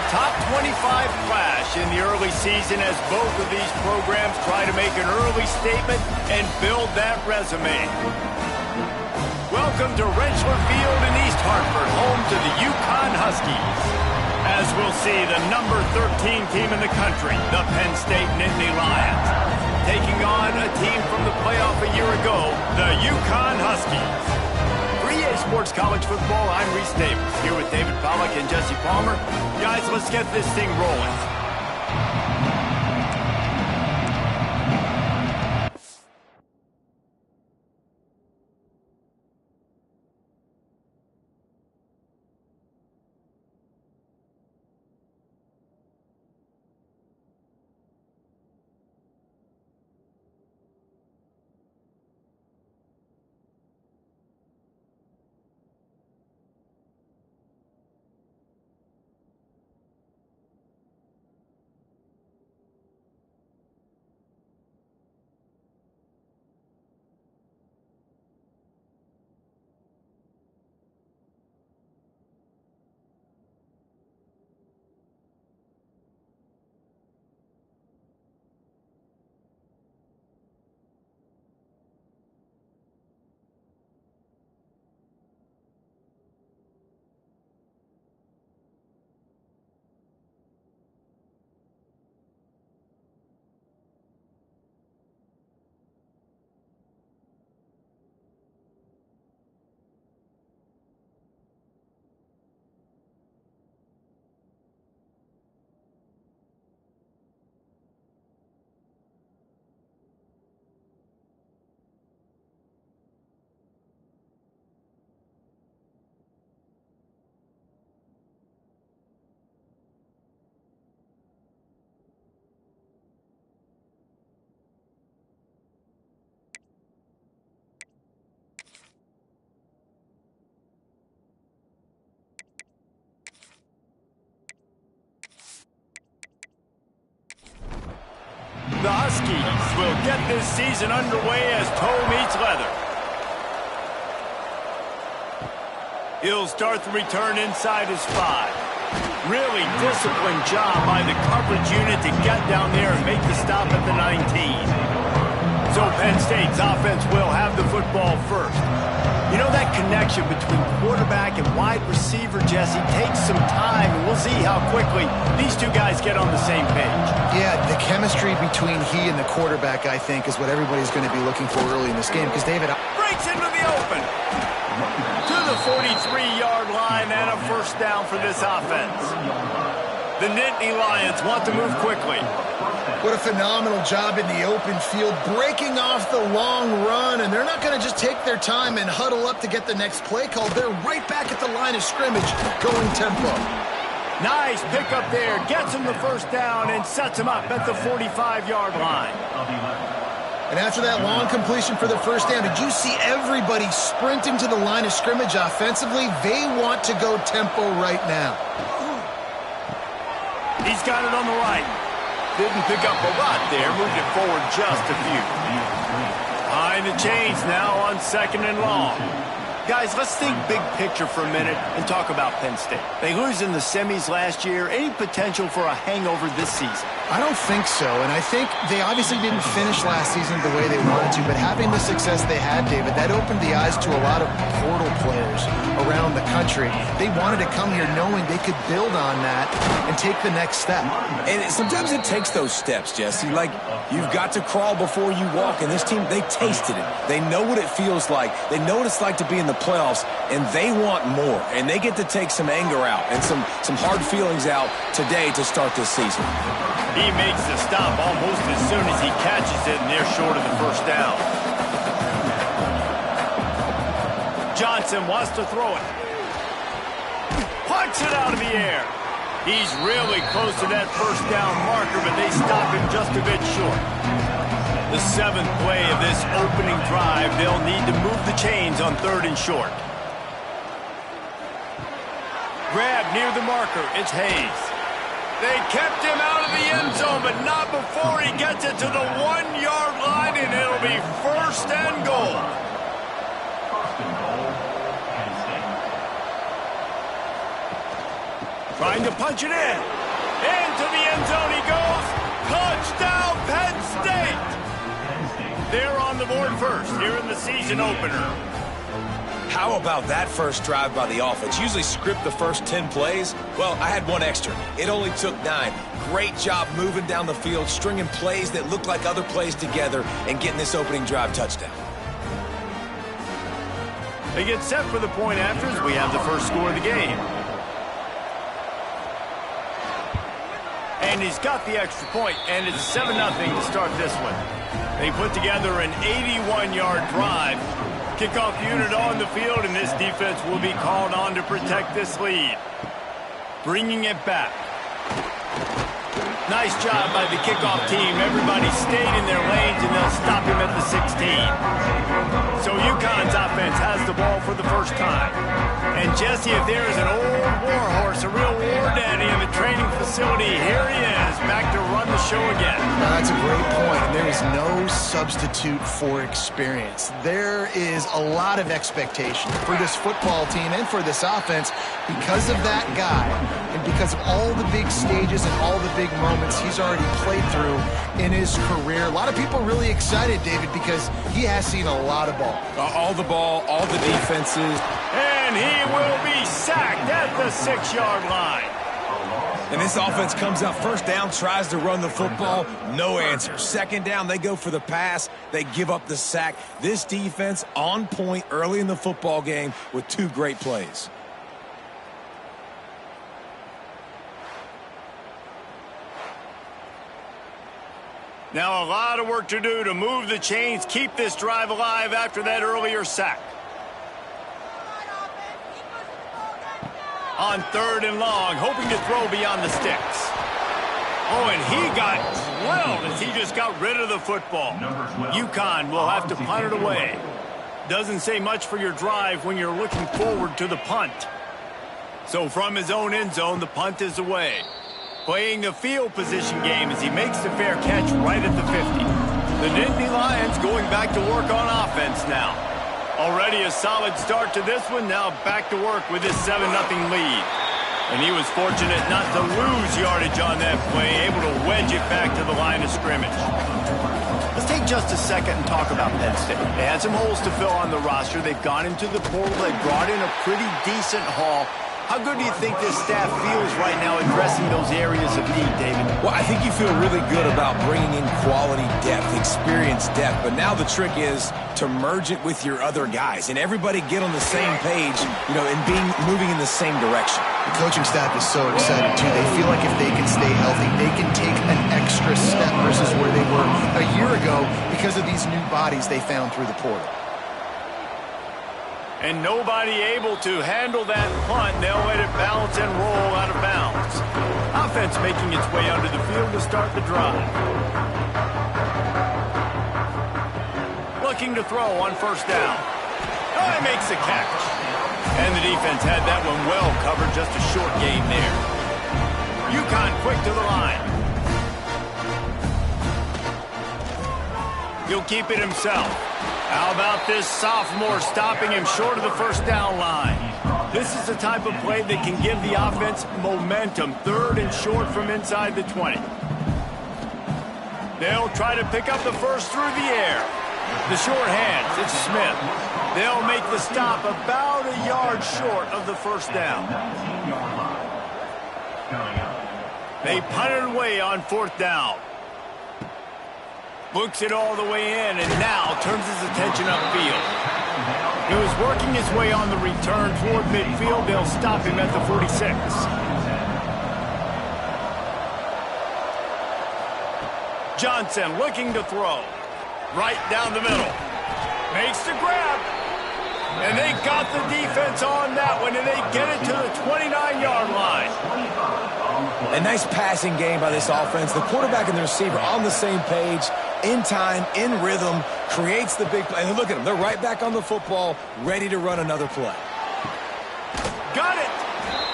top 25 clash in the early season as both of these programs try to make an early statement and build that resume. Welcome to Rentschler Field in East Hartford, home to the UConn Huskies. As we'll see, the number 13 team in the country, the Penn State Nittany Lions, taking on a team from the playoff a year ago, the UConn Huskies. For EA Sports College Football, I'm Reese Davis, here with David Pollack and Jesse Palmer. Guys, let's get this thing rolling. The Huskies will get this season underway as toe meets leather. He'll start the return inside his 5. Really disciplined job by the coverage unit to get down there and make the stop at the 19. So Penn State's offense will have the football first. You know, that connection between quarterback and wide receiver, Jesse, takes some time, and we'll see how quickly these two guys get on the same page. Yeah, the chemistry between he and the quarterback, I think, is what everybody's going to be looking for early in this game. Because David breaks into the open. To the 43-yard line and a first down for this offense. The Nittany Lions want to move quickly. What a phenomenal job in the open field, breaking off the long run, and they're not going to just take their time and huddle up to get the next play called. They're right back at the line of scrimmage, going tempo. Nice pickup there, gets him the first down and sets him up at the 45-yard line. And after that long completion for the first down, did you see everybody sprinting to the line of scrimmage offensively? They want to go tempo right now. He's got it on the right. Didn't pick up a lot there, moved it forward just a few. Behind the chains now on second and long. Guys, let's think big picture for a minute and talk about Penn State. They lose in the semis last year. Any potential for a hangover this season? I don't think so, and I think they obviously didn't finish last season the way they wanted to, but having the success they had, David, that opened the eyes to a lot of portal players around the country. They wanted to come here knowing they could build on that and take the next step. And sometimes it takes those steps, Jesse. Like, you've got to crawl before you walk, and this team, they tasted it. They know what it feels like. They know what it's like to be in the playoffs, and they want more, and they get to take some anger out and some hard feelings out today to start this season. He makes the stop almost as soon as he catches it, and they're short of the first down. Johnson wants to throw it. Punts it out of the air. He's really close to that first down marker, but they stop him just a bit short. The 7th play of this opening drive, they'll need to move the chains on 3rd and short. Grab near the marker, it's Hayes. They kept him out of the end zone, but not before he gets it to the 1-yard line, and it'll be 1st and goal. Trying to punch it in. Into the end zone he goes. Touchdown, Penn State. They're on the board first here in the season opener. How about that first drive by the offense? Usually script the first 10 plays. Well, I had one extra. It only took 9. Great job moving down the field, stringing plays that look like other plays together, and getting this opening drive touchdown. They get set for the point afters. We have the first score of the game. And he's got the extra point, and it's 7-0 to start this one. They put together an 81-yard drive. Kickoff unit on the field, and this defense will be called on to protect this lead. Bringing it back. Nice job by the kickoff team. Everybody stayed in their lanes, and they'll stop him at the 16. So UConn's offense has the ball for the first time. And Jesse, if there is an old war horse, a real war daddy in the training facility, here he is, back to run the show again. Now, that's a great point. There is no substitute for experience. There is a lot of expectation for this football team and for this offense because of that guy and because of all the big stages and all the big moments he's already played through in his career. A lot of people really excited, David, because he has seen a lot of ball. All the ball, all the defenses. And he will be sacked at the 6-yard line. And this offense comes out first down, tries to run the football, no answer. Second down, they go for the pass, they give up the sack. This defense on point early in the football game with 2 great plays. Now a lot of work to do to move the chains, keep this drive alive after that earlier sack. On 3rd and long, hoping to throw beyond the sticks. Oh, and he got drilled as he just got rid of the football. UConn will have to punt it away. Doesn't say much for your drive when you're looking forward to the punt. So from his own end zone, the punt is away. Playing the field position game as he makes the fair catch right at the 50. The Nittany Lions going back to work on offense now. Already a solid start to this one, now back to work with this 7-0 lead. And he was fortunate not to lose yardage on that play, able to wedge it back to the line of scrimmage. Let's take just a second and talk about Penn State. They had some holes to fill on the roster. They've gone into the portal. They brought in a pretty decent haul. How good do you think this staff feels right now addressing those areas of need, David? Well, I think you feel really good about bringing in quality depth, experience depth, but now the trick is to merge it with your other guys and everybody get on the same page, and moving in the same direction. The coaching staff is so excited, too. They feel like if they can stay healthy, they can take an extra step versus where they were a year ago because of these new bodies they found through the portal. And nobody able to handle that punt. They'll let it bounce and roll out of bounds. Offense making its way under the field to start the drive. Looking to throw on 1st down. Oh, he makes the catch. And the defense had that one well covered. Just a short gain there. UConn quick to the line. He'll keep it himself. How about this sophomore stopping him short of the 1st down line? This is the type of play that can give the offense momentum. 3rd and short from inside the 20. They'll try to pick up the first through the air. The short hands, it's Smith. They'll make the stop about a yard short of the 1st down. They punt it away on 4th down. Books it all the way in, and now turns his attention upfield. He was working his way on the return toward midfield. They'll stop him at the 46. Johnson looking to throw. Right down the middle. Makes the grab. And they got the defense on that one, and they get it to the 29-yard line. A nice passing game by this offense. The quarterback and the receiver on the same page, in time, in rhythm, creates the big play. And look at them. They're right back on the football, ready to run another play. Got it.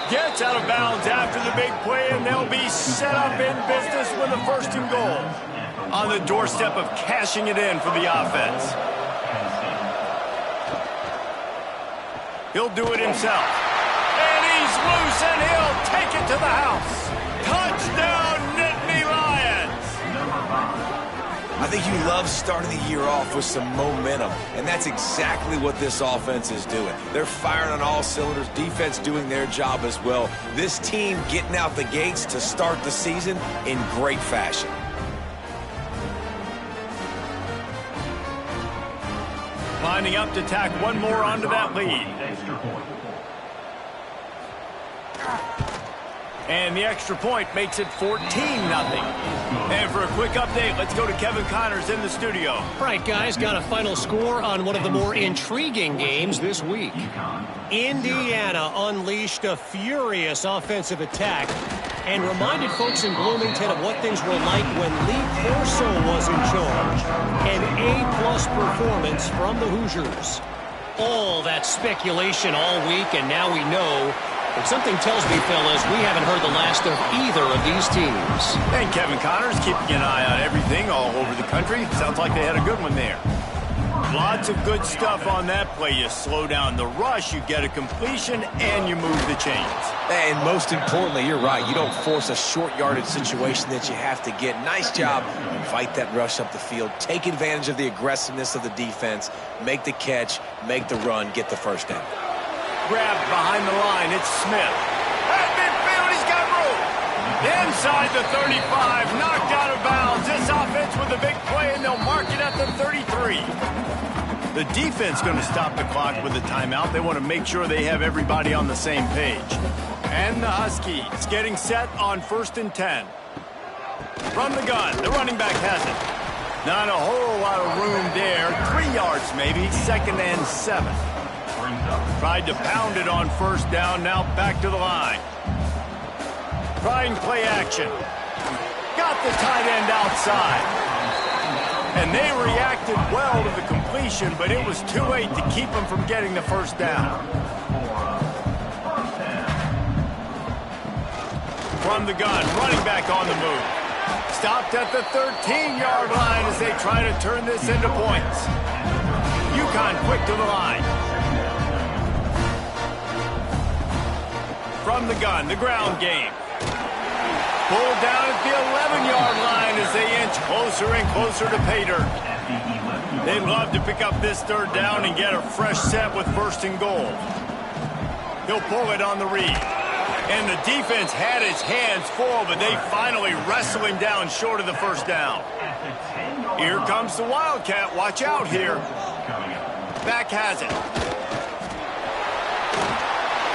Gets out of bounds after the big play, and they'll be set up in business with a 1st and goal. On the doorstep of cashing it in for the offense. He'll do it himself. And he's loose, and he'll take it to the house. Touchdown! I think you love starting the year off with some momentum, and that's exactly what this offense is doing. They're firing on all cylinders, defense doing their job as well. This team getting out the gates to start the season in great fashion. Lining up to tack one more onto that lead. And the extra point makes it 14-0. And for a quick update, let's go to Kevin Connors in the studio. All right, guys, got a final score on one of the more intriguing games this week. Indiana unleashed a furious offensive attack and reminded folks in Bloomington of what things were like when Lee Corso was in charge. An A-plus performance from the Hoosiers. All that speculation all week, and now we know. But something tells me, fellas, we haven't heard the last of either of these teams. And Kevin Connors keeping an eye on everything all over the country. Sounds like they had a good one there. Lots of good stuff on that play. You slow down the rush, you get a completion, and you move the chains. And most importantly, you're right. You don't force a short yardage situation that you have to get. Nice job. Invite that rush up the field. Take advantage of the aggressiveness of the defense. Make the catch, make the run, get the first down. Grabbed behind the line, it's Smith. At midfield, he's got room. Inside the 35, knocked out of bounds. This offense with a big play, and they'll mark it at the 33. The defense going to stop the clock with a timeout. They want to make sure they have everybody on the same page. And the Huskies getting set on 1st and 10. From the gun, the running back has it. Not a whole lot of room there. 3 yards maybe, 2nd and 7. Tried to pound it on 1st down, now back to the line. Trying play action. Got the tight end outside. And they reacted well to the completion, but it was too late to keep them from getting the 1st down. From the gun, running back on the move. Stopped at the 13-yard line as they try to turn this into points. UConn quick to the line. From the gun, the ground game. Pulled down at the 11-yard line as they inch closer and closer to pay dirt. They'd love to pick up this 3rd down and get a fresh set with 1st and goal. He'll pull it on the read. And the defense had its hands full, but they finally wrestle him down short of the 1st down. Here comes the Wildcat. Watch out here. Back has it.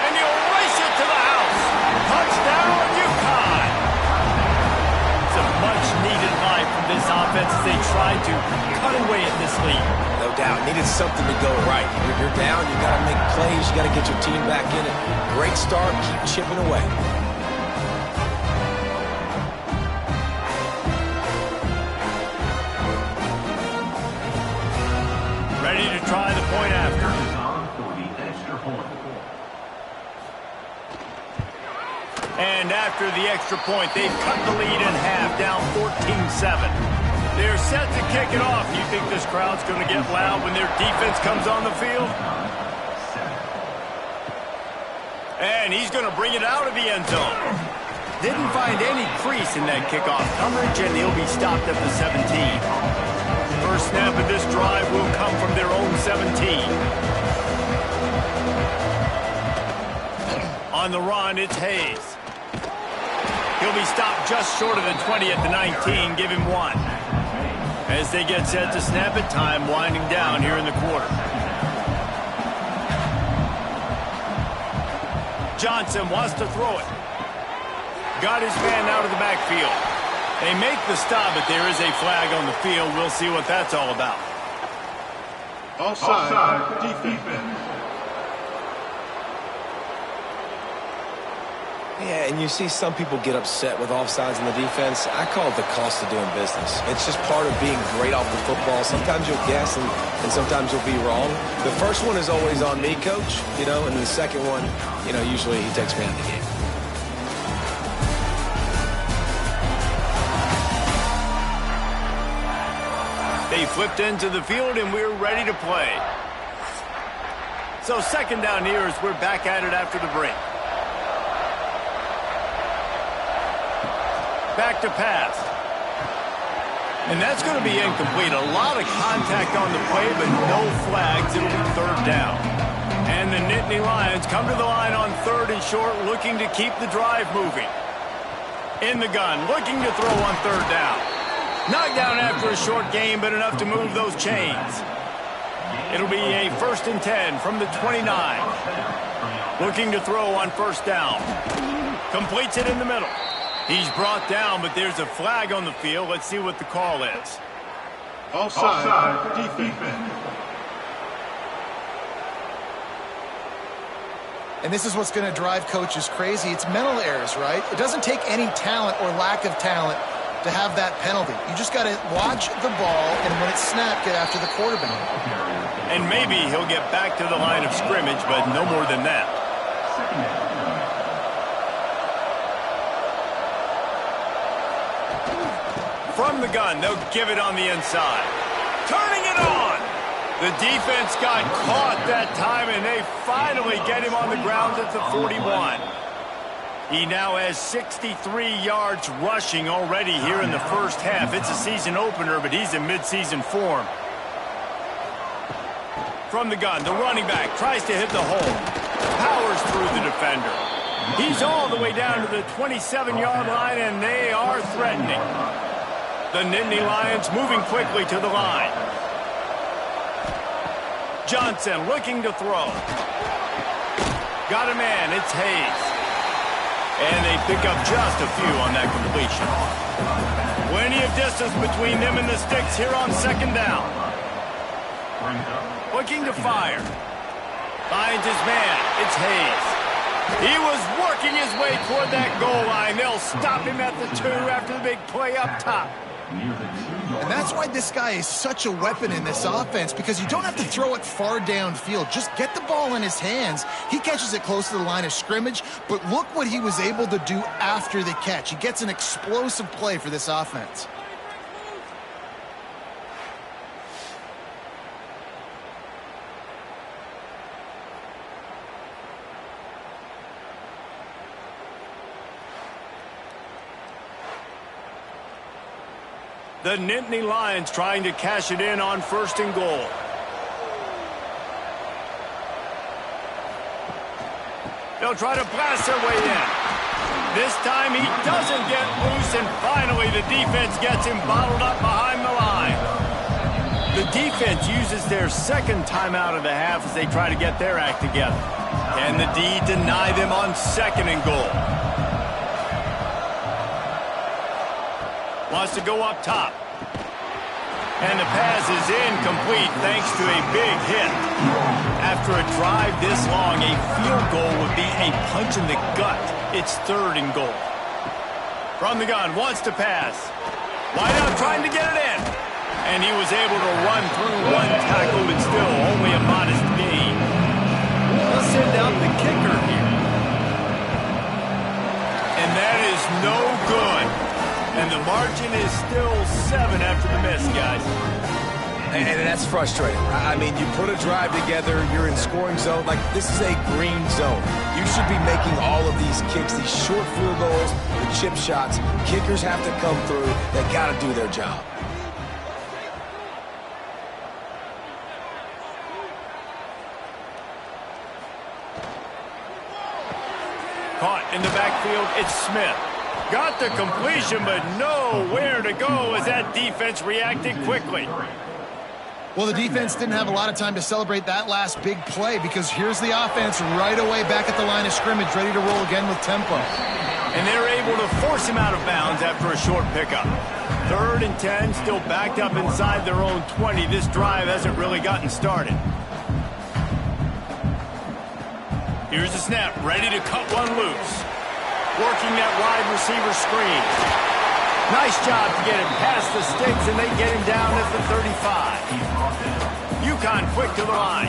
And he'll race it to the house. Touchdown, UConn. It's a much-needed life from this offense as they try to cut away at this lead. No doubt. Needed something to go right. You're down. You got to make plays. You got to get your team back in it. Great start. Keep chipping away. Ready to try the point after. And after the extra point, they've cut the lead in half, down 14-7. They're set to kick it off. You think this crowd's going to get loud when their defense comes on the field? And he's going to bring it out of the end zone. Didn't find any crease in that kickoff coverage, and he'll be stopped at the 17. First snap of this drive will come from their own 17. On the run, it's Hayes. He'll be stopped just short of the 20 at the 19. Give him 1. As they get set to snap it, time winding down here in the quarter. Johnson wants to throw it. Got his man out of the backfield. They make the stop, but there is a flag on the field. We'll see what that's all about. Offside, defense. Yeah, and you see some people get upset with offsides in the defense. I call it the cost of doing business. It's just part of being great off the football. Sometimes you'll guess, and sometimes you'll be wrong. The first one is always on me, Coach, and the second one, usually he takes me out of the game. They flipped into the field, and we're ready to play. So 2nd down here as we're back at it after the break. Back to pass. And that's going to be incomplete. A lot of contact on the play, but no flags. It'll be third down. And the Nittany Lions come to the line on third and short, looking to keep the drive moving. In the gun, looking to throw on third down. Knocked down after a short gain, but enough to move those chains. It'll be a 1st and 10 from the 29. Looking to throw on first down. Completes it in the middle. He's brought down, but there's a flag on the field. Let's see what the call is. Offside, defense. And this is what's going to drive coaches crazy. It's mental errors, right? It doesn't take any talent or lack of talent to have that penalty. You just got to watch the ball, and when it's snapped, get after the quarterback. And maybe he'll get back to the line of scrimmage, but no more than that. From the gun, they'll give it on the inside. Turning it on! The defense got caught that time, and they finally get him on the ground at the 41. He now has 63 yards rushing already here in the first half. It's a season opener, but he's in midseason form. From the gun, the running back tries to hit the hole. Powers through the defender. He's all the way down to the 27-yard line, and they are threatening. The Nittany Lions moving quickly to the line. Johnson looking to throw. Got a man, it's Hayes. And they pick up just a few on that completion. Plenty of distance between them and the sticks here on second down. Looking to fire. Finds his man, it's Hayes. He was working his way toward that goal line. They'll stop him at the 2 after the big play up top. And that's why this guy is such a weapon in this offense, because you don't have to throw it far downfield. Just get the ball in his hands. He catches it close to the line of scrimmage, but look what he was able to do after the catch. He gets an explosive play for this offense. The Nittany Lions trying to cash it in on 1st and goal. They'll try to blast their way in. This time he doesn't get loose, and finally the defense gets him bottled up behind the line. The defense uses their second timeout of the half as they try to get their act together. Can the D deny them on 2nd and goal? Wants to go up top. And the pass is incomplete thanks to a big hit. After a drive this long, a field goal would be a punch in the gut. It's 3rd and goal. From the gun, wants to pass. Wide out trying to get it in. And he was able to run through one tackle, but still only a modest gain. They'll send out the kicker here. And that is no good. And the margin is still 7 after the miss, guys. And that's frustrating. I mean, you put a drive together, you're in scoring zone. Like, this is a green zone. You should be making all of these kicks, these short field goals, the chip shots. Kickers have to come through. They got to do their job. Caught in the backfield, it's Smith. Got the completion, but nowhere to go as that defense reacted quickly. Well, the defense didn't have a lot of time to celebrate that last big play, because here's the offense right away back at the line of scrimmage, ready to roll again with tempo. And they're able to force him out of bounds after a short pickup. 3rd and 10, still backed up inside their own 20. This drive hasn't really gotten started. Here's the snap, ready to cut one loose. Working that wide receiver screen. Nice job to get him past the sticks, and they get him down at the 35. UConn quick to the line.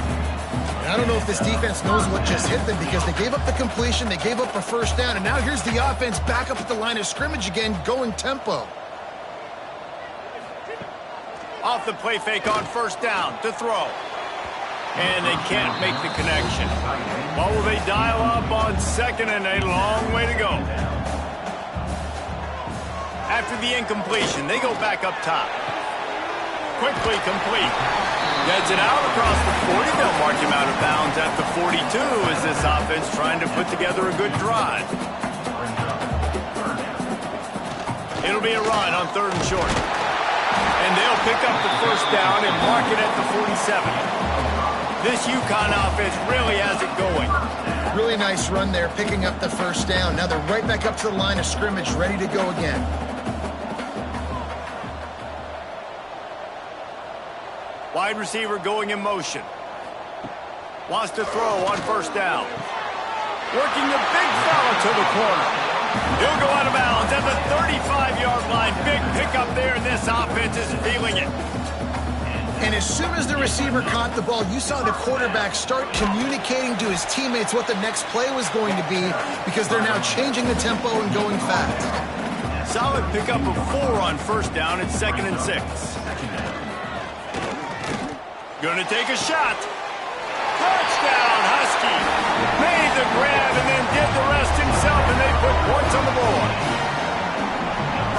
I don't know if this defense knows what just hit them, because they gave up the completion, they gave up a 1st down, and now here's the offense back up at the line of scrimmage again, going tempo. Off the play fake on 1st down to throw. And they can't make the connection. What will they dial up on 2nd, and a long way to go? After the incompletion, they go back up top. quickly complete. Gets it out across the 40. They'll mark him out of bounds at the 42 as this offense trying to put together a good drive. It'll be a run on 3rd and short. And they'll pick up the first down and mark it at the 47. This UConn offense really has it going. Really nice run there, picking up the first down. Now they're right back up to the line of scrimmage, ready to go again. Wide receiver going in motion. Wants to throw on 1st down. Working the big fella to the corner. He'll go out of bounds at the 35-yard line. Big pickup there, and this offense is feeling it. And as soon as the receiver caught the ball, you saw the quarterback start communicating to his teammates what the next play was going to be because they're now changing the tempo and going fast. Solid pickup of 4 on 1st down and 2nd and 6. Gonna take a shot. Touchdown, Husky. Made the grab and then did the rest himself, and they put points on the board.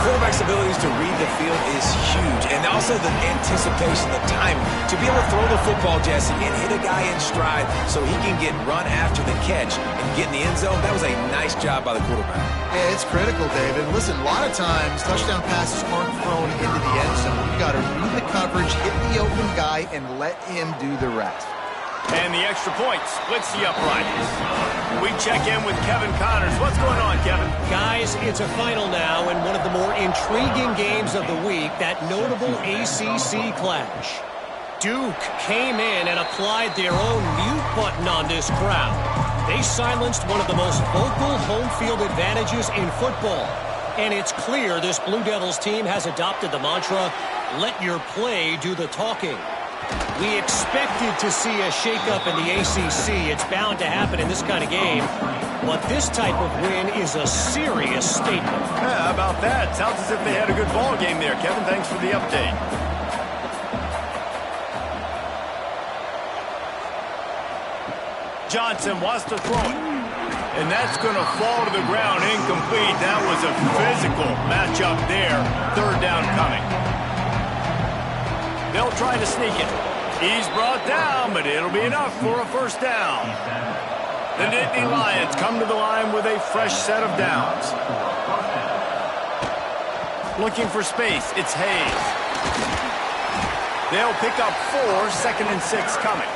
Quarterback's abilities to read the field is huge, and also the anticipation, the timing. To be able to throw the football, Jesse, and hit a guy in stride so he can get run after the catch and get in the end zone, that was a nice job by the quarterback. Yeah, it's critical, David. Listen, a lot of times touchdown passes aren't thrown into the end zone. You've got to read the coverage, hit the open guy, and let him do the rest. And the extra point splits the uprights. We check in with Kevin Connors. What's going on, Kevin? Guys, it's a final now and one of the more intriguing games of the week, that notable ACC clash. Duke came in and applied their own mute button on this crowd. They silenced one of the most vocal home field advantages in football. And it's clear this Blue Devils team has adopted the mantra, let your play do the talking. We expected to see a shakeup in the ACC. It's bound to happen in this kind of game. But this type of win is a serious statement. Yeah, how about that? Sounds as if they had a good ball game there. Kevin, thanks for the update. Johnson wants to throw it. And that's going to fall to the ground incomplete. That was a physical matchup there. 3rd down coming. They'll try to sneak it. He's brought down, but it'll be enough for a 1st down. The Nittany Lions come to the line with a fresh set of downs. Looking for space, it's Hayes. They'll pick up 4, 2nd and 6 coming.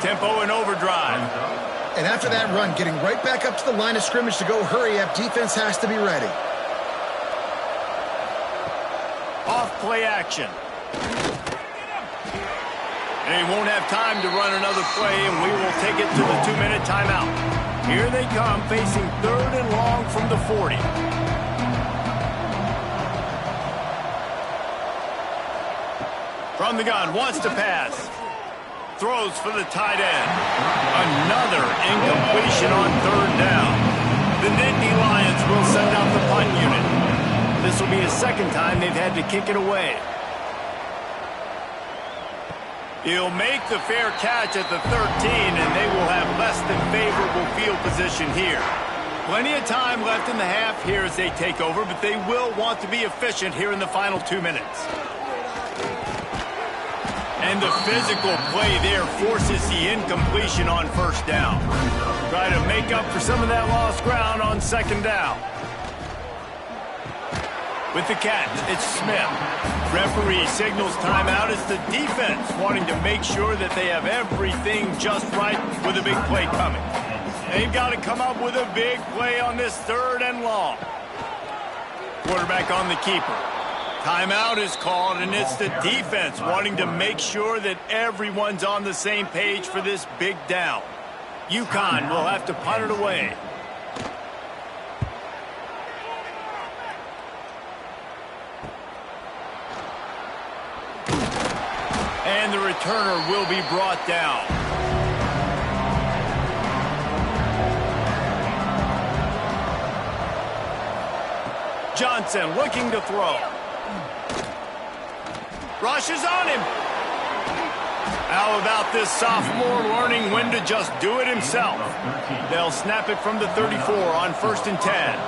Tempo and overdrive. And after that run, getting right back up to the line of scrimmage to go hurry up, defense has to be ready. Off play action. They won't have time to run another play, and we will take it to the 2-minute timeout. Here they come, facing 3rd and long from the 40. From the gun, wants to pass. Throws for the tight end. Another incompletion on 3rd down. The Nittany Lions will send out the punt unit. This will be the 2nd time they've had to kick it away. He'll make the fair catch at the 13, and they will have less than favorable field position here. Plenty of time left in the half here as they take over, but they will want to be efficient here in the final 2 minutes. And the physical play there forces the incompletion on 1st down. Try to make up for some of that lost ground on 2nd down. With the catch, it's Smith. Referee signals timeout as the defense wanting to make sure that they have everything just right with a big play coming. They've got to come up with a big play on this 3rd and long. Quarterback on the keeper. Timeout is called, and it's the defense wanting to make sure that everyone's on the same page for this big down. UConn will have to punt it away. And the returner will be brought down. Johnson looking to throw. Rushes on him. How about this sophomore learning when to just do it himself? They'll snap it from the 34 on 1st and 10.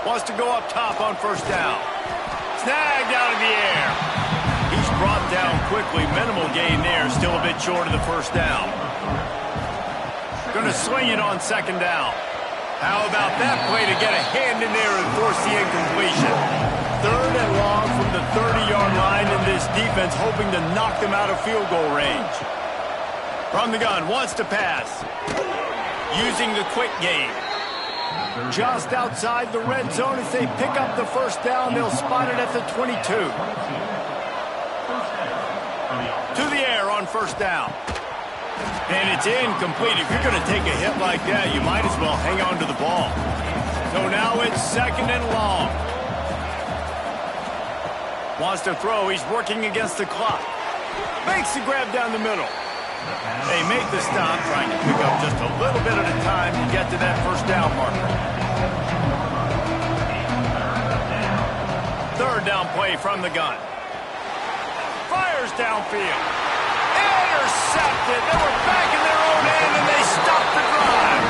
Wants to go up top on 1st down. Snagged out of the air. He's brought down quickly. Minimal gain there. Still a bit short of the first down. Going to swing it on second down. How about that play to get a hand in there and force the incompletion? Third and long from the 30-yard line, and this defense hoping to knock them out of field goal range. From the gun, wants to pass. Using the quick game. Just outside the red zone as they pick up the first down. They'll spot it at the 22. To the air on first down. And it's incomplete. If you're going to take a hit like that, you might as well hang on to the ball. So now it's second and long. Wants to throw. He's working against the clock. Makes the grab down the middle. They make the stop, trying to pick up just a little bit at a time to get to that first down marker. Third down play from the gun. Fires downfield. Intercepted. They were back in their own end, and they stopped the drive.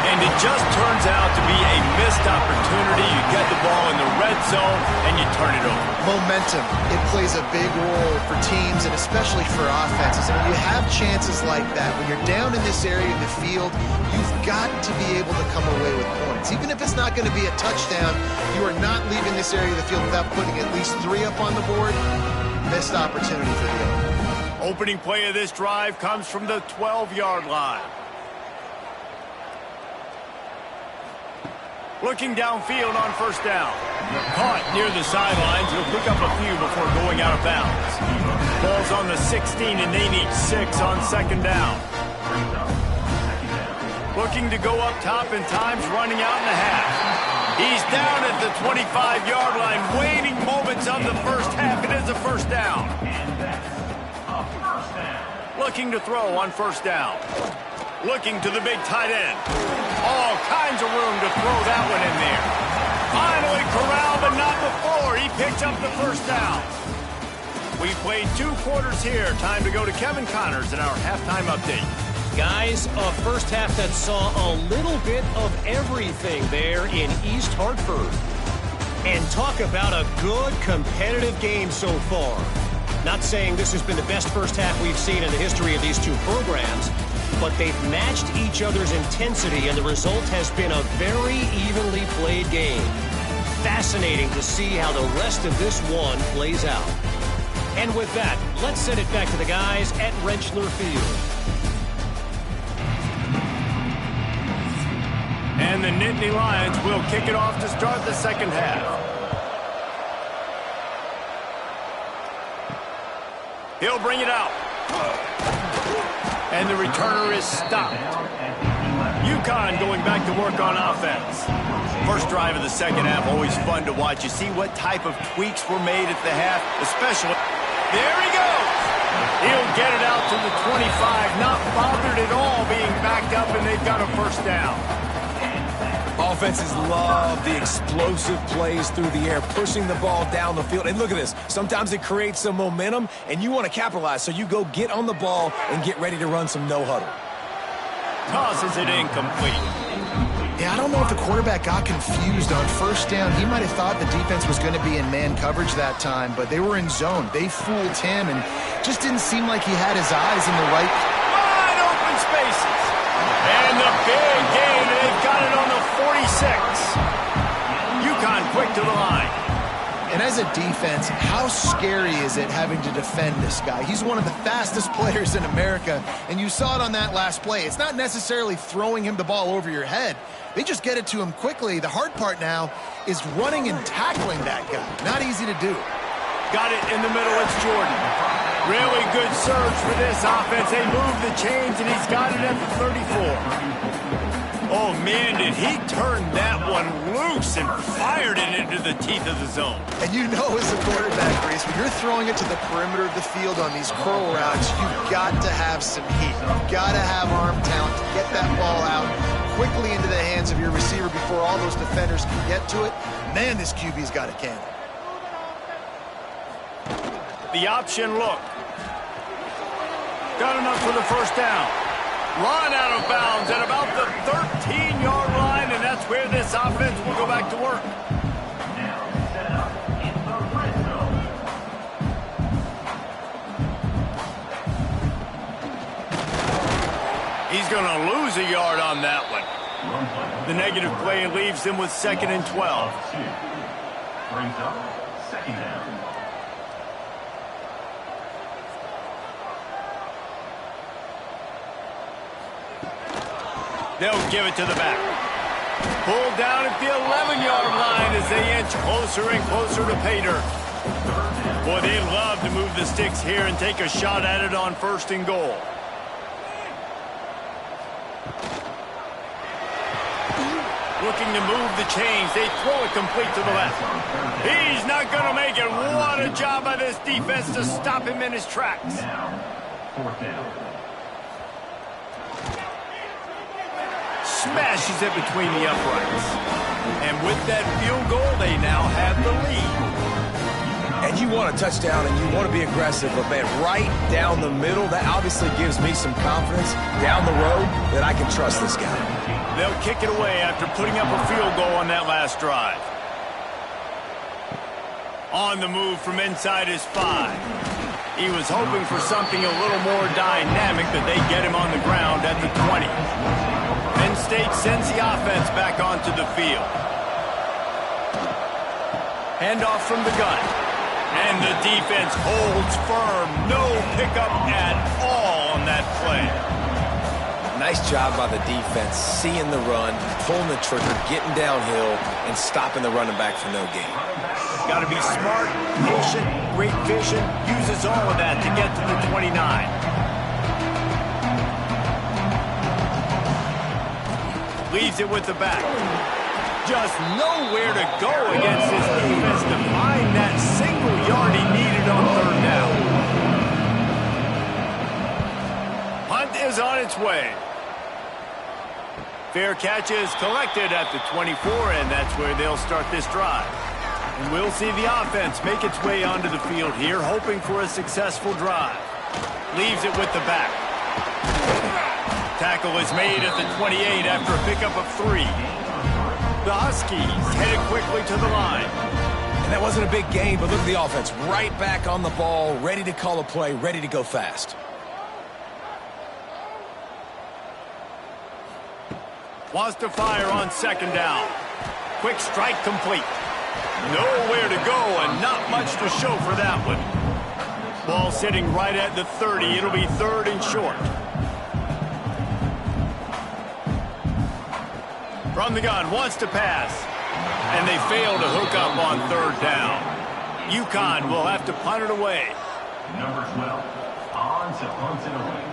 And it just turns out to be a missed opportunity. You get the ball in the red zone, and you turn it over. Momentum. It plays a big role for teams and especially for offenses. And when you have chances like that, when you're down in this area of the field, you've got to be able to come away with points. Even if it's not going to be a touchdown, you are not leaving this area of the field without putting at least 3 up on the board. Missed opportunity for the other. Opening play of this drive comes from the 12-yard line. Looking downfield on first down. Caught near the sidelines. He'll pick up a few before going out of bounds. Ball's on the 16, and they need 6 on second down. Looking to go up top, and time's running out in the half. He's down at the 25-yard line, waiting moments of the first half. It is a first down. Looking to throw on first down. Looking to the big tight end. All kinds of room to throw that one in there. Finally corralled, but not before. He picks up the first down. We played 2 quarters here. Time to go to Kevin Connors in our halftime update. Guys, a first half that saw a little bit of everything there in East Hartford. And talk about a good competitive game so far. Not saying this has been the best first half we've seen in the history of these 2 programs, but they've matched each other's intensity, and the result has been a very evenly played game. Fascinating to see how the rest of this one plays out. And with that, let's send it back to the guys at Rentschler Field. And the Nittany Lions will kick it off to start the second half. He'll bring it out. And the returner is stopped. UConn going back to work on offense. First drive of the second half, always fun to watch. You see what type of tweaks were made at the half, especially. There he goes. He'll get it out to the 25, not bothered at all being backed up, and they've got a first down. Offenses love the explosive plays through the air, pushing the ball down the field. And look at this. Sometimes it creates some momentum, and you want to capitalize. So you go get on the ball and get ready to run some no-huddle. Tosses it incomplete. Yeah, I don't know if the quarterback got confused on first down. He might have thought the defense was going to be in man coverage that time, but they were in zone. They fooled him, and just didn't seem like he had his eyes in the right. Wide open spaces. And the big gain. They've got it on the 46. UConn quick to the line. And as a defense, how scary is it having to defend this guy? He's one of the fastest players in America, and you saw it on that last play. It's not necessarily throwing him the ball over your head. They just get it to him quickly. The hard part now is running and tackling that guy. Not easy to do. Got it in the middle. It's Jordan. Really good surge for this offense. They move the chains, and he's got it at the 34. Oh, man, did he turn that one loose and fired it into the teeth of the zone. And you know as a quarterback, Reese, when you're throwing it to the perimeter of the field on these curl routes, you've got to have some heat. You've got to have arm talent to get that ball out quickly into the hands of your receiver before all those defenders can get to it. Man, this QB's got a cannon. The option look. Got enough for the first down. Run out of bounds at about the 13-yard line, and that's where this offense will go back to work. He's going to lose a yard on that one. The negative play leaves him with 2nd and 12. Brings up 2nd down. They'll give it to the back. Pulled down at the 11-yard line as they inch closer and closer to pay dirt. Boy, they love to move the sticks here and take a shot at it on 1st and goal. Looking to move the chains. They throw it complete to the left. He's not going to make it. What a job by this defense to stop him in his tracks. Now, 4th down. Smashes it between the uprights. And with that field goal, they now have the lead. And you want a touchdown and you want to be aggressive, but man, right down the middle, that obviously gives me some confidence down the road that I can trust this guy. They'll kick it away after putting up a field goal on that last drive. On the move from inside his 5. He was hoping for something a little more dynamic, but they get him on the ground at the 20. Penn State sends the offense back onto the field. Handoff from the gun. And the defense holds firm. No pickup at all on that play. Nice job by the defense, seeing the run, pulling the trigger, getting downhill, and stopping the running back for no gain. Got to be smart, patient, great vision. Uses all of that to get to the 29. Leaves it with the back. Just nowhere to go against his defense to find that single yard he needed on 3rd down. Punt is on its way. Fair catch is collected at the 24, and that's where they'll start this drive. And we'll see the offense make its way onto the field here, hoping for a successful drive. Leaves it with the back. Tackle is made at the 28 after a pickup of 3. The Huskies headed quickly to the line. And that wasn't a big gain, but look at the offense. Right back on the ball, ready to call a play, ready to go fast. Wants to fire on 2nd down. Quick strike complete. Nowhere to go and not much to show for that one. Ball sitting right at the 30. It'll be 3rd and short. From the gun, wants to pass. And they fail to hook up on 3rd down. UConn will have to punt it away. Number 12, on to punt it away.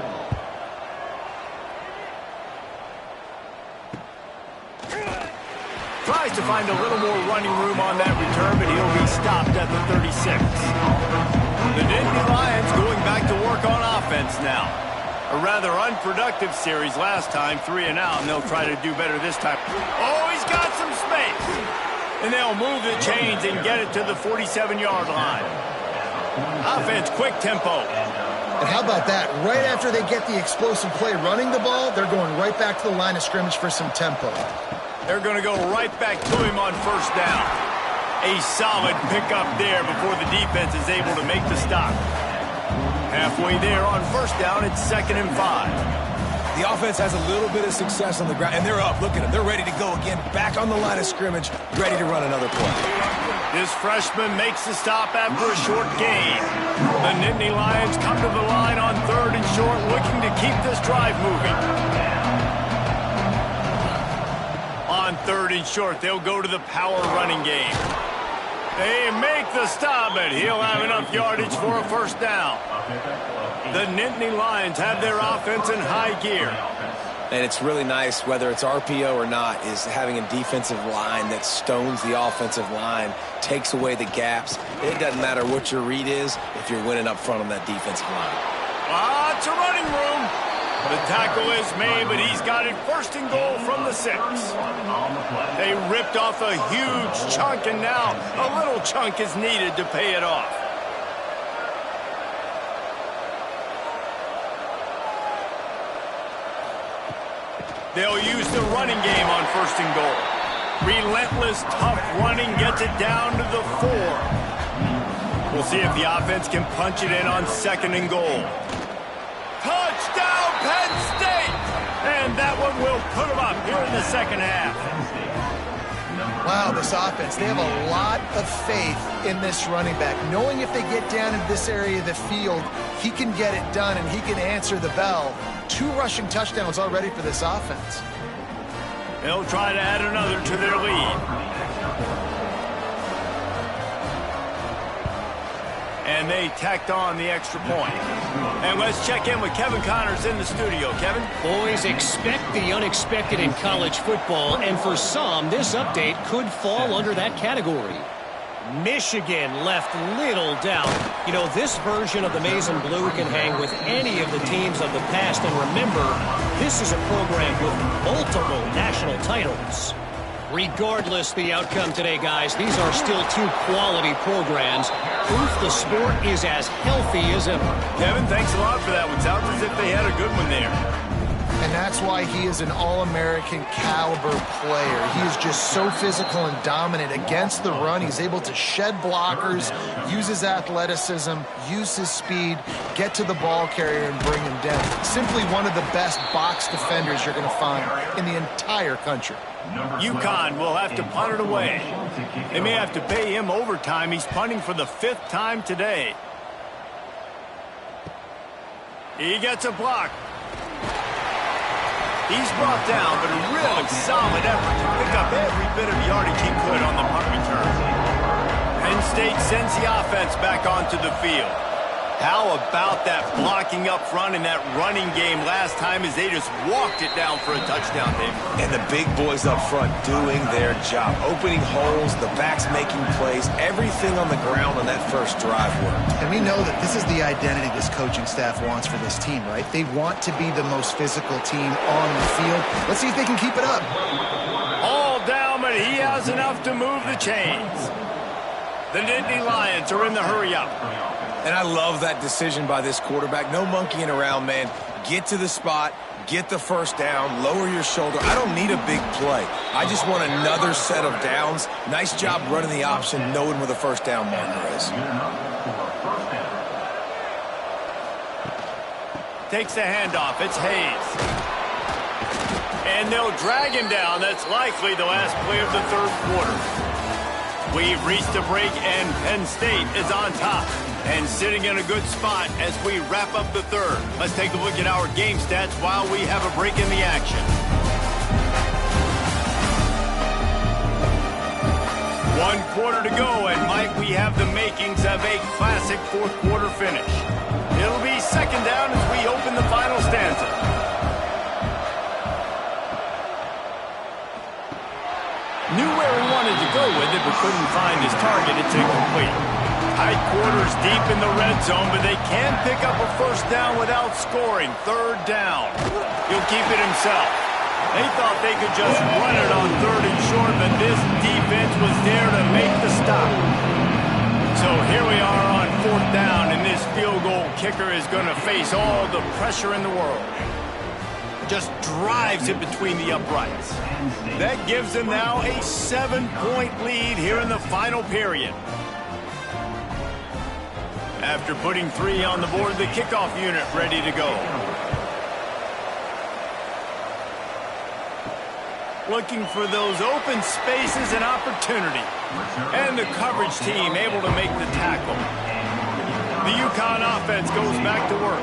Tries to find a little more running room on that return, but he'll be stopped at the 36. The Nittany Lions going back to work on offense now. A rather unproductive series last time, 3 and out, and they'll try to do better this time. Oh, he's got some space. And they'll move the chains and get it to the 47-yard line. Offense, quick tempo. And how about that? Right after they get the explosive play running the ball, they're going right back to the line of scrimmage for some tempo. They're going to go right back to him on 1st down. A solid pickup there before the defense is able to make the stop. Halfway there on 1st down, it's 2nd and 5. The offense has a little bit of success on the ground, and they're up. Look at them. They're ready to go again, back on the line of scrimmage, ready to run another play. This freshman makes the stop after a short gain. The Nittany Lions come to the line on 3rd and short, looking to keep this drive moving. On 3rd and short, they'll go to the power running game. They make the stop, but he'll have enough yardage for a 1st down. The Nittany Lions have their offense in high gear. And it's really nice, whether it's RPO or not, is having a defensive line that stones the offensive line, takes away the gaps. It doesn't matter what your read is if you're winning up front on that defensive line. Lots of running room. The tackle is made, but he's got it 1st and goal from the 6. They ripped off a huge chunk, and now a little chunk is needed to pay it off. They'll use the running game on 1st and goal. Relentless, tough running gets it down to the 4. We'll see if the offense can punch it in on 2nd and goal. Touchdown, Penn State! And that one will put them up here in the second half. Wow, this offense, they have a lot of faith in this running back, knowing if they get down in this area of the field, he can get it done and he can answer the bell. 2 rushing touchdowns already for this offense. They'll try to add another to their lead. And they tacked on the extra point. And let's check in with Kevin Connors in the studio. Kevin? Boys, expect the unexpected in college football, and for some, this update could fall under that category. Michigan left little doubt. You know, this version of the Maize and Blue can hang with any of the teams of the past, and remember, this is a program with multiple national titles. Regardless the outcome today, guys, these are still 2 quality programs. Proof the sport is as healthy as ever. Kevin, thanks a lot for that one. Sounds as if they had a good one there. And that's why he is an All-American caliber player. He is just so physical and dominant against the run. He's able to shed blockers, use his athleticism, use his speed, get to the ball carrier and bring him down. Simply one of the best box defenders you're going to find in the entire country. UConn will have to punt it away. They may have to pay him overtime. He's punting for the 5th time today. He gets a block. He's brought down, but a really solid effort to pick up every bit of yardage he could on the punt return. Penn State sends the offense back onto the field. How about that blocking up front in that running game last time as they just walked it down for a touchdown, Dave? And the big boys up front doing their job. Opening holes, the backs making plays, everything on the ground on that first drive worked. And we know that this is the identity this coaching staff wants for this team, right? They want to be the most physical team on the field. Let's see if they can keep it up. All down, but he has enough to move the chains. The Nittany Lions are in the hurry-up. And I love that decision by this quarterback. No monkeying around, man. Get to the spot, get the first down, lower your shoulder. I don't need a big play. I just want another set of downs. Nice job running the option, knowing where the first down marker is. Takes the handoff. It's Hayes. And they'll drag him down. That's likely the last play of the 3rd quarter. We've reached a break, and Penn State is on top and sitting in a good spot as we wrap up the 3rd. Let's take a look at our game stats while we have a break in the action. 1 quarter to go, and Mike, we have the makings of a classic 4th quarter finish. It'll be 2nd down as we open the final stanza. Knew where he wanted to go with it, but couldn't find his target. It's incomplete. Tight quarters deep in the red zone, but they can pick up a first down without scoring. 3rd down. He'll keep it himself. They thought they could just run it on 3rd and short, but this defense was there to make the stop. So here we are on 4th down, and this field goal kicker is going to face all the pressure in the world. Just drives it between the uprights. That gives them now a 7-point lead here in the final period. After putting 3 on the board, the kickoff unit ready to go. Looking for those open spaces and opportunity. And the coverage team able to make the tackle. The UConn offense goes back to work.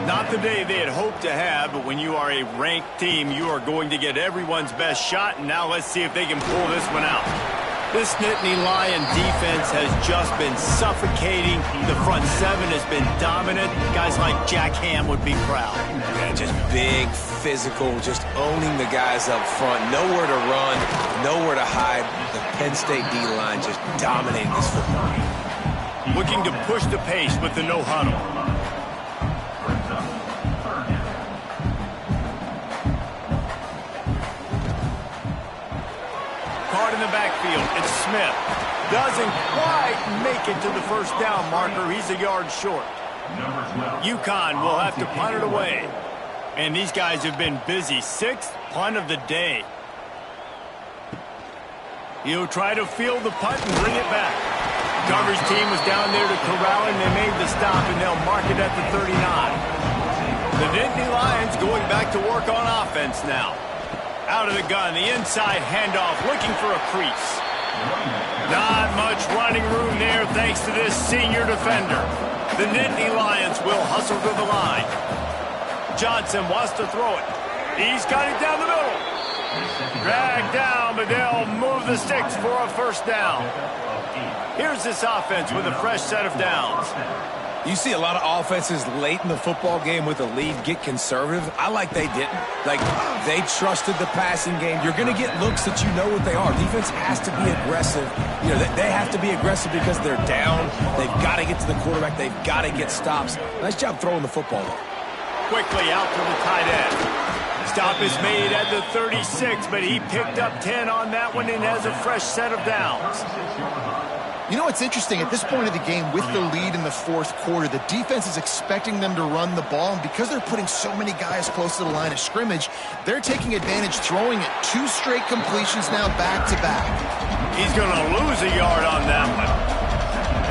Not the day they had hoped to have, but when you are a ranked team, you are going to get everyone's best shot, and now let's see if they can pull this one out. This Nittany Lion defense has just been suffocating. The front 7 has been dominant. Guys like Jack Ham would be proud. Yeah, just big, physical, just owning the guys up front. Nowhere to run, nowhere to hide. The Penn State D-line just dominating this football game. Looking to push the pace with the no huddle. Card in the backfield. It's Smith. Doesn't quite make it to the first down marker. He's a yard short. UConn will have to punt it away. And these guys have been busy. 6th punt of the day. He'll try to field the punt and bring it back. Coverage team was down there to corral him. They made the stop, and they'll mark it at the 39. The Nittany Lions going back to work on offense now. Out of the gun, the inside handoff, looking for a crease. Not much running room there thanks to this senior defender. The Nittany Lions will hustle to the line. Johnson wants to throw it. He's got it down the middle. Dragged down, but they'll move the sticks for a first down. Here's this offense with a fresh set of downs. You see a lot of offenses late in the football game with a lead get conservative. I like they didn't. Like, they trusted the passing game. You're going to get looks that you know what they are. Defense has to be aggressive. You know, they have to be aggressive because they're down. They've got to get to the quarterback. They've got to get stops. Nice job throwing the football, though. Quickly out to the tight end. Stop is made at the 36, but he picked up 10 on that one and has a fresh set of downs. You know what's interesting? At this point of the game, with the lead in the fourth quarter, the defense is expecting them to run the ball, and because they're putting so many guys close to the line of scrimmage, they're taking advantage, throwing it 2 straight completions now back-to-back. He's going to lose a yard on that one.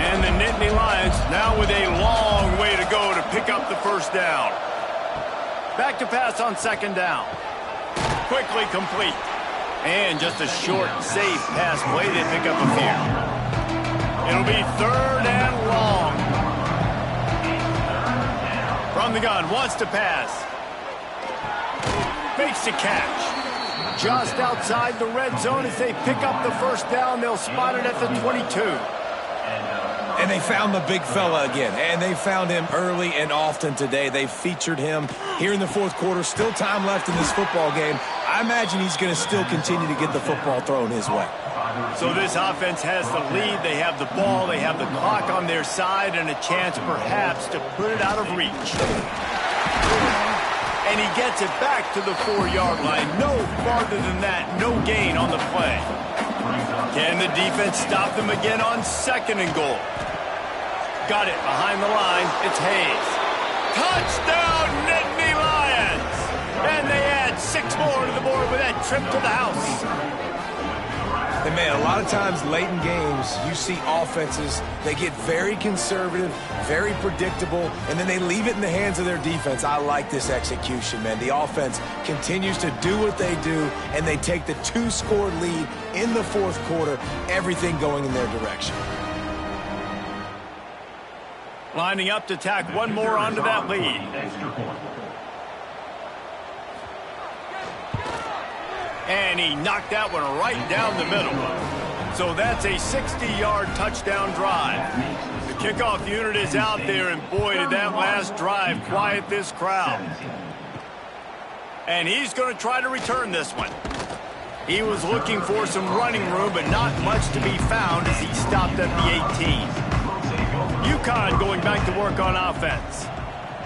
And the Nittany Lions now with a long way to go to pick up the first down. Back to pass on second down. Quickly complete. And just a short, safe pass play. They pick up a few. It'll be third and long. From the gun, wants to pass. Makes the catch. Just outside the red zone as they pick up the first down. They'll spot it at the 22. And they found the big fella again. And they found him early and often today. They featured him here in the fourth quarter. Still time left in this football game. I imagine he's going to still continue to get the football thrown his way. So this offense has the lead. They have the ball. They have the clock on their side and a chance perhaps to put it out of reach. And he gets it back to the 4-yard line. No farther than that. No gain on the play. Can the defense stop them again on second and goal? Got it behind the line. It's Hayes. Touchdown, Nittany Lions! And they add 6 more to the board with that trip to the house. And, man, a lot of times late in games, you see offenses, they get very conservative, very predictable, and then they leave it in the hands of their defense. I like this execution, man. The offense continues to do what they do, and they take the 2-score lead in the fourth quarter, everything going in their direction. Lining up to tack one more onto that lead. And he knocked that one right down the middle. So that's a 60-yard touchdown drive. The kickoff unit is out there, and boy, did that last drive quiet this crowd. And he's going to try to return this one. He was looking for some running room, but not much to be found as he stopped at the 18. UConn going back to work on offense.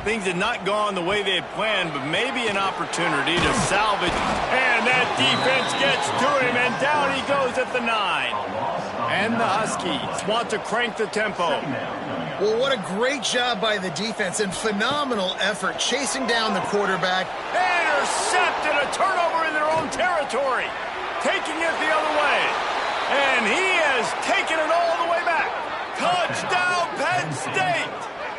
Things had not gone the way they had planned, but maybe an opportunity to salvage. And that defense gets to him, and down he goes at the 9. And the Huskies want to crank the tempo. Well, what a great job by the defense and phenomenal effort chasing down the quarterback. Intercepted, a turnover in their own territory. Taking it the other way. And he has taken it all the way back. Touchdown, Penn State!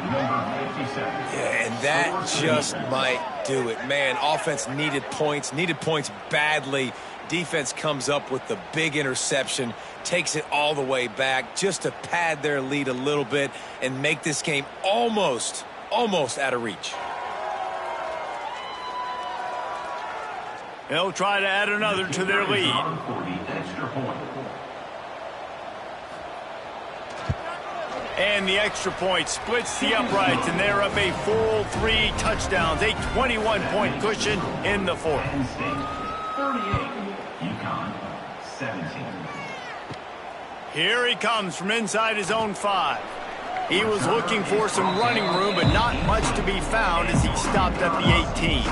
Yeah, and that just might do it. Man, offense needed points badly. Defense comes up with the big interception, takes it all the way back just to pad their lead a little bit and make this game almost out of reach. They'll try to add another to their lead. And the extra point splits the uprights, and they're up a full 3 touchdowns, a 21-point cushion in the fourth. 38, UConn 17. Here he comes from inside his own 5. He was looking for some running room, but not much to be found as he stopped at the 18.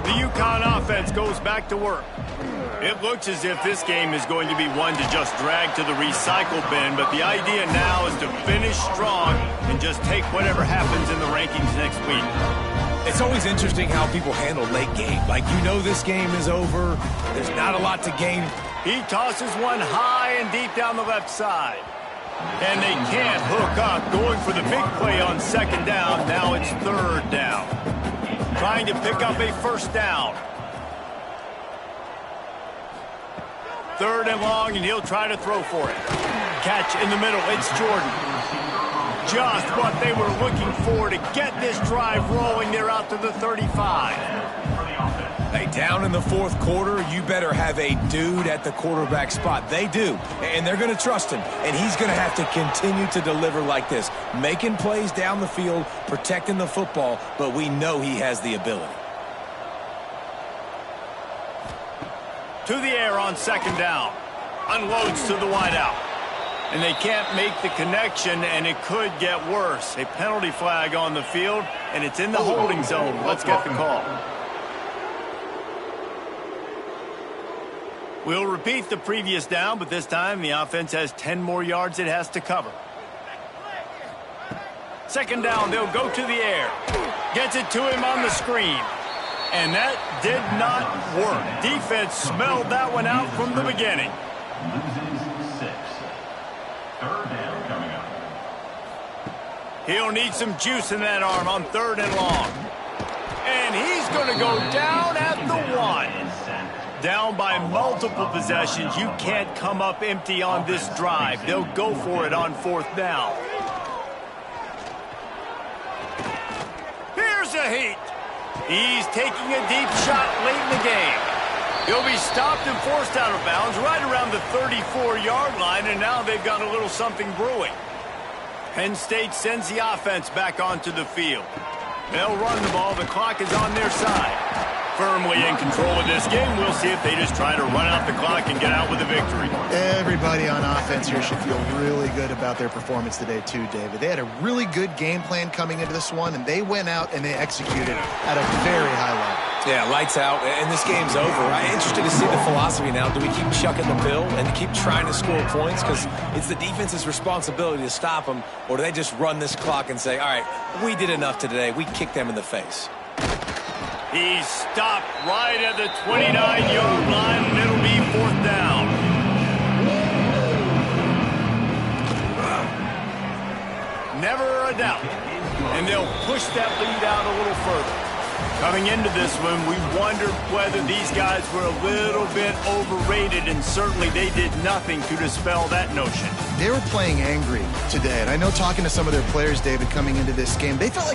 The UConn offense goes back to work. It looks as if this game is going to be one to just drag to the recycle bin, but the idea now is to finish strong and just take whatever happens in the rankings next week. It's always interesting how people handle late game. Like, you know this game is over. There's not a lot to gain. He tosses one high and deep down the left side. And they can't hook up, going for the big play on second down. Now it's third down. trying to pick up a first down. 3rd and long, and he'll try to throw for it. Catch in the middle. It's Jordan. Just what they were looking for to get this drive rolling. They're out to the 35. Hey, down in the 4th quarter, you better have a dude at the quarterback spot. They do, and they're going to trust him, and he's going to have to continue to deliver like this, making plays down the field, protecting the football, but we know he has the ability. To the air on 2nd down. Unloads to the wideout. And they can't make the connection, and it could get worse. A penalty flag on the field, and it's in the holding zone. Let's get the call. We'll repeat the previous down, but this time the offense has 10 more yards it has to cover. 2nd down, they'll go to the air. Gets it to him on the screen. And that did not work. Defense smelled that one out from the beginning. Loses 6. 3rd down coming up. He'll need some juice in that arm on 3rd and long. And he's going to go down at the 1. Down by multiple possessions. You can't come up empty on this drive. They'll go for it on 4th down. Here's a heat. He's taking a deep shot late in the game. He'll be stopped and forced out of bounds right around the 34-yard line, and now they've got a little something brewing. Penn State sends the offense back onto the field. They'll run the ball. The clock is on their side. Firmly in control of this game. We'll see if they just try to run out the clock and get out with a victory. Everybody on offense here should feel really good about their performance today too, David. They had a really good game plan coming into this one, and they went out and they executed at a very high level. Yeah, lights out, and this game's over. I'm interested to see the philosophy now. Do we keep chucking the pill and keep trying to score points because it's the defense's responsibility to stop them, or do they just run this clock and say, all right, we did enough today. We kicked them in the face. He's stopped right at the 29-yard line, and it'll be 4th down. Never a doubt. And they'll push that lead out a little further. Coming into this one, we wondered whether these guys were a little bit overrated, and certainly they did nothing to dispel that notion. They were playing angry today, and I know talking to some of their players, David, coming into this game, they felt like